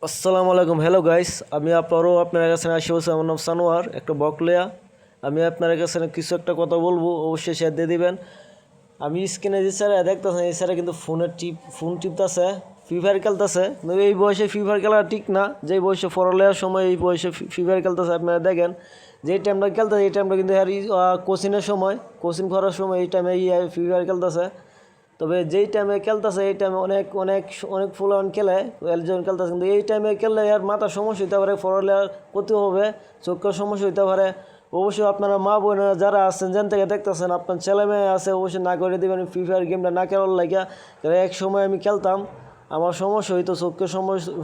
আসসালামু আলাইকুম। Hello guys, আমি আপনার কাছে আসি বলছি। আমার নাম সানোয়ার, একটা বকলেয়া। আমি আপনার কাছে কিছু একটা কথা বলবো, অবশ্যই শেয়ার দিয়ে দিবেন। আমি স্ক্রিনে যে স্যার দেখতেছেন, এই স্যারে কিন্তু ফোন টিপতেছে, ফ্রি ফায়ার খেলতেছে। কিন্তু এই বয়সে ফ্রি ফায়ার খেলা ঠিক না। যে বয়সে পড়ালেখার সময় এই বয়সে ফ্রি ফায়ার খেলতেছে, আপনারা দেখেন যেই টাইমটা খেলতেছে এই টাইমটা কিন্তু কোচিংয়ের সময়, কোচিং করার সময় এই টাইমে ফ্রি ফায়ার খেলতেছে। তবে যেই টাইমে খেলতেছে এই টাইমে অনেক অনেক অনেক ফুলন খেলে, একজন খেলতেছে, কিন্তু এই টাইমে খেললে আর মাথার সমস্যা হতে পারে, পড়ালেখার ক্ষতি হবে, চোখের সমস্যা হতে পারে। অবশ্যই আপনারা মা বোনেরা যারা আছেন, যেন থেকে দেখতেছেন, আপনার ছেলে মেয়ে আছে, অবশ্যই না করে দেবেন ফ্রি ফায়ার গেমটা না খেলার লাগে। এক সময় আমি খেলতাম, আমার সমস্যা হইতো, চোখের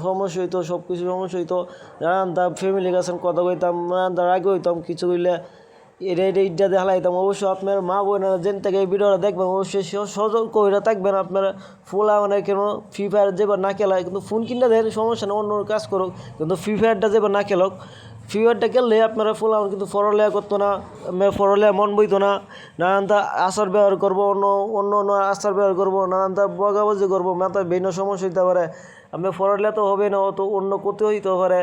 সমস্যা হইতো, সব কিছু সমস্যা হইতো। রান্না ফ্যামিলির কাছে কথা কইতাম, রান্নার আগে হইতাম কিছু কইলে এটা দেখালাইতাম। অবশ্যই আপনার মা বোনেরা যেন থেকে এই ভিডিওটা দেখবেন, অবশ্যই সতর্ক হয়ে থাকবেন। আপনারা ফুলা মানে কেন ফ্রি ফায়ার যেবার না খেলায়, কিন্তু ফোন কিনতে দেন সমস্যা না, অন্য কাজ করুক, কিন্তু ফ্রি ফায়ারটা যেবার না খেলক। ফ্রি ফায়ারটা খেললে আপনারা ফুলা কিন্তু পড়ালেখা করতো না, পড়ালেখা মন বইতো না, নানানটা আচার ব্যবহার করবো, অন্য অন্য অন্য আচার ব্যবহার করবো, নানানটা বগাবাজি করবো, মাথায় ভিন্ন সমস্যা হইতে পারে। আপনার পড়ালেখা তো হবে না, অত অন্য ক্ষতি হইতে পারে।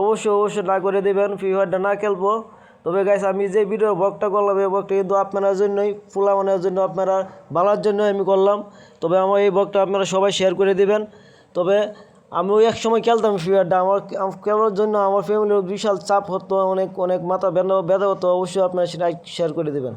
অবশ্যই না করে দেবেন, ফ্রি ফায়ারটা না খেলবো। তবে গাইস, আমি যে ভিডিও ব্লগটা করলাম, এই ব্লগটা কিন্তু আপনার জন্যই, ফুলামানের জন্য, আপনারা ভালোর জন্য আমি করলাম। তবে আমার এই ব্লগটা আপনারা সবাই শেয়ার করে দিবেন। তবে আমিও এক সময় খেলতাম ফ্রি ফায়ারটা, আমার খেলার জন্য আমার ফ্যামিলির বিশাল চাপ হতো, অনেক অনেক মাথা ব্যথা হতো। অবশ্যই আপনারা সেটা শেয়ার করে দেবেন।